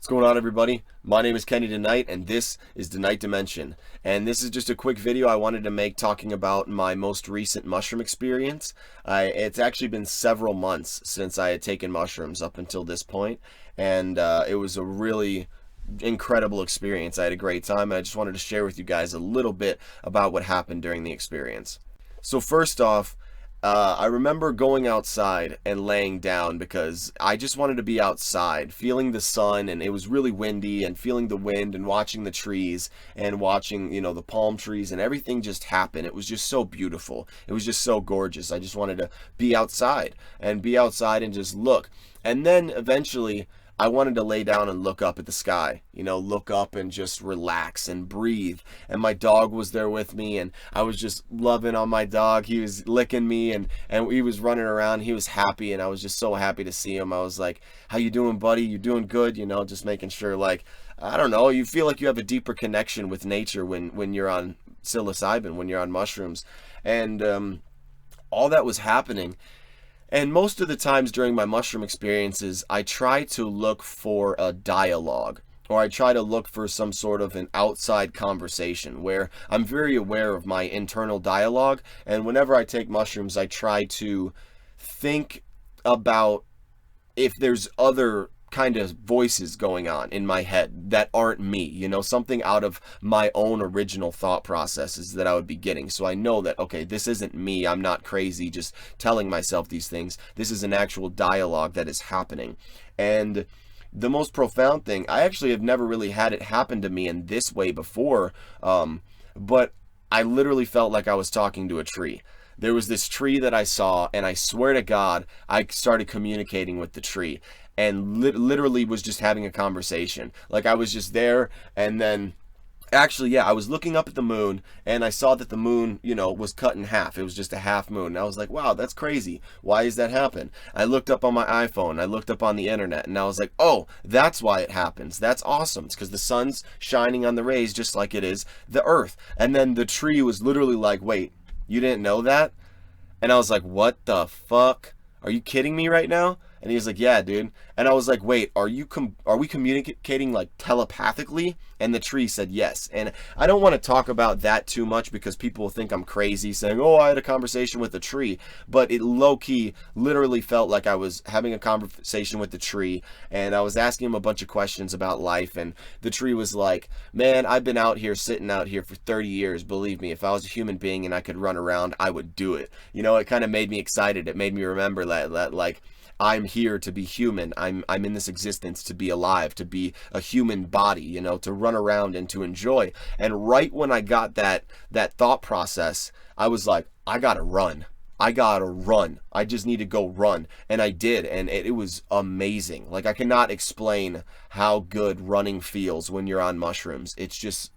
What's going on, everybody? My name is Kenny Tonight, and this is The Night Dimension. And this is just a quick video I wanted to make talking about my most recent mushroom experience. It's actually been several months since I had taken mushrooms up until this point, and it was a really incredible experience. I had a great time, and I just wanted to share with you guys a little bit about what happened during the experience. So first off, I remember going outside and laying down because I just wanted to be outside, feeling the sun, and it was really windy, and feeling the wind and watching the trees and watching, the palm trees, and everything just happened. It was just so beautiful. It was just so gorgeous. I just wanted to be outside and just look. And then eventually I wanted to lay down and look up at the sky, look up and just relax and breathe. And my dog was there with me, and I was just loving on my dog. He was licking me, and he was running around. He was happy, and I was just so happy to see him. I was like, how you doing, buddy? You doing good? Just making sure, I don't know, you feel like you have a deeper connection with nature when you're on psilocybin, when you're on mushrooms. And all that was happening. And most of the times during my mushroom experiences, I try to look for a dialogue, or I try to look for some sort of an outside conversation where I'm very aware of my internal dialogue. And whenever I take mushrooms, I try to think about if there's other kind of voices going on in my head that aren't me, something out of my own original thought processes that I would be getting. So I know that, okay, this isn't me. I'm not crazy just telling myself these things. This is an actual dialogue that is happening. And the most profound thing, I actually have never really had it happen to me in this way before, but I literally felt like I was talking to a tree. There was this tree that I saw, and I swear to God, I started communicating with the tree, and literally was just having a conversation. Like, I was just there, and then actually, I was looking up at the moon, and I saw that the moon, was cut in half. It was just a half moon. And I was like, wow, that's crazy. Why does that happen? I looked up on my iPhone. I looked up on the internet, and I was like, oh, that's why it happens. That's awesome. It's because the sun's shining on the rays just like it is the earth. And then the tree was literally like, wait, you didn't know that? And I was like, what the fuck? Are you kidding me right now? And he was like, yeah, dude. And I was like, wait, are we communicating like telepathically? And the tree said yes. And I don't want to talk about that too much because people will think I'm crazy saying, oh, I had a conversation with the tree. But it low-key literally felt like I was having a conversation with the tree, and I was asking him a bunch of questions about life. And the tree was like, man, I've been sitting out here for 30 years. Believe me, if I was a human being and I could run around, I would do it. It kind of made me excited. It made me remember that like, I'm here to be human. I'm in this existence to be alive, to be a human body, to run around and to enjoy. And right when I got that thought process, I was like, I gotta run. I gotta run. I just need to go run. And I did, and it was amazing. Like, I cannot explain how good running feels when you're on mushrooms. It's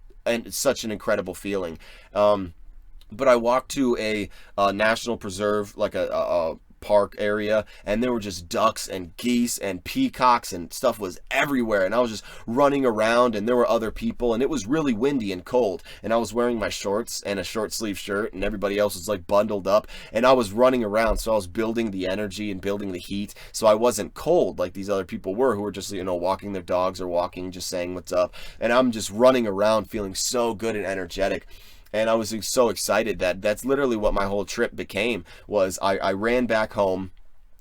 such an incredible feeling. But I walked to a national preserve, like a park area, and there were just ducks and geese and peacocks, and stuff was everywhere, and I was just running around, and there were other people, and it was really windy and cold, and I was wearing my shorts and a short sleeve shirt, and everybody else was like bundled up, and I was running around, so I was building the energy and building the heat, so I wasn't cold like these other people were, who were just walking their dogs or walking, just saying what's up, and I'm just running around feeling so good and energetic. And I was so excited that's literally what my whole trip became. Was I ran back home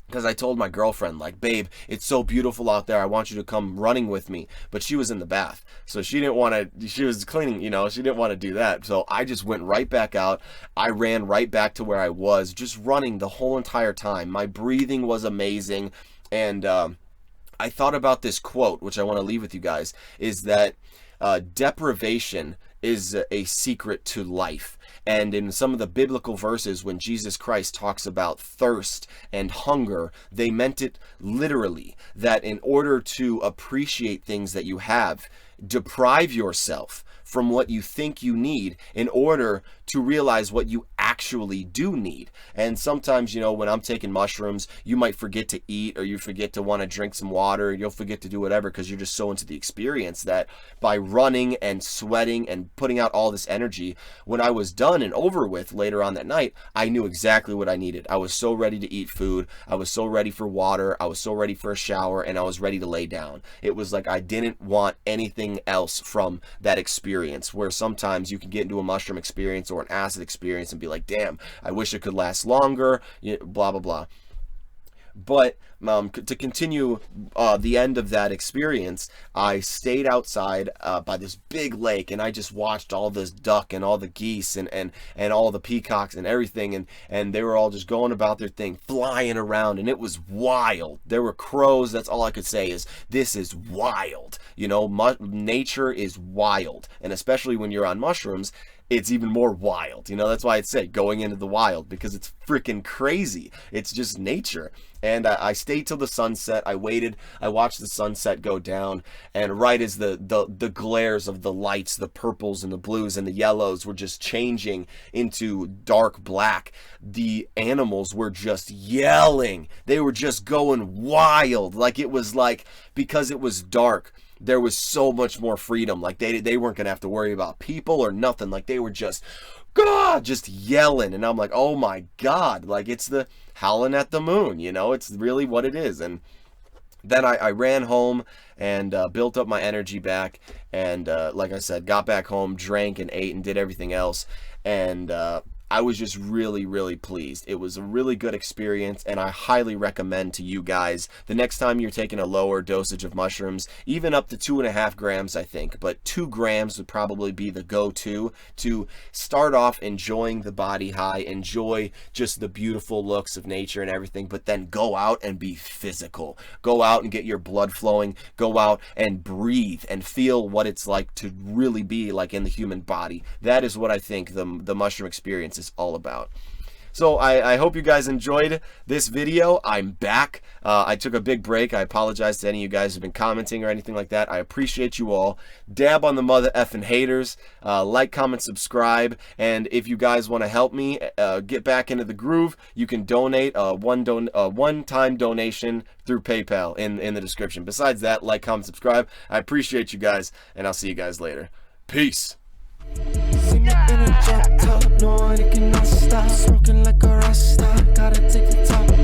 because I told my girlfriend, like, babe, it's so beautiful out there. I want you to come running with me. But she was in the bath, so she didn't want to. She was cleaning, she didn't want to do that. So I just went right back out. I ran right back to where I was, just running the whole entire time. My breathing was amazing, and I thought about this quote, which I want to leave with you guys, is that deprivation is a secret to life. And in some of the biblical verses, when Jesus Christ talks about thirst and hunger, they meant it literally, that in order to appreciate things that you have, deprive yourself from what you think you need in order to realize what you actually actually do need. And sometimes, you know, when I'm taking mushrooms, you might forget to eat, or you forget to want to drink some water, you'll forget to do whatever because you're just so into the experience that by running and sweating and putting out all this energy, when I was done and over with later on that night, I knew exactly what I needed. I was so ready to eat food, I was so ready for water, I was so ready for a shower, and I was ready to lay down. It was like I didn't want anything else from that experience, where sometimes you can get into a mushroom experience or an acid experience and be like, damn, I wish it could last longer, blah blah blah. But to continue the end of that experience, I stayed outside by this big lake, and I just watched all this duck and all the geese and all the peacocks and everything, and they were all just going about their thing, flying around, and it was wild. There were crows. That's all I could say is, this is wild. You know, nature is wild, and especially when you're on mushrooms, it's even more wild. You know, that's why I'd say going into the wild, because it's freaking crazy. It's just nature. And I stayed till the sunset. I waited. I watched the sunset go down, and right as the glares of the lights, the purples and the blues and the yellows were just changing into dark black, the animals were just yelling. They were just going wild. Like, it was like, because it was dark, there was so much more freedom. Like, they weren't gonna have to worry about people or nothing. Like, they were just, God, just yelling. And I'm like, oh my God, like, it's the howling at the moon, you know, it's really what it is. And then I ran home and built up my energy back, and like I said, got back home, drank and ate and did everything else, and I was just really, really pleased. It was a really good experience, and I highly recommend to you guys, the next time you're taking a lower dosage of mushrooms, even up to 2.5 grams, I think, but 2 grams would probably be the go-to to start off enjoying the body high, enjoy just the beautiful looks of nature and everything, but then go out and be physical. Go out and get your blood flowing. Go out and breathe and feel what it's like to really be like in the human body. That is what I think the mushroom experience is all about. So I hope you guys enjoyed this video. I'm back. I took a big break. I apologize to any of you guys who've been commenting or anything like that. I appreciate you all. Dab on the mother effing haters. Like, comment, subscribe. And if you guys want to help me get back into the groove, you can donate a one-time donation through PayPal in the description. Besides that, like, comment, subscribe. I appreciate you guys, and I'll see you guys later. Peace. See me in a drop top, no, it cannot stop. Smoking like a rasta, gotta take the top.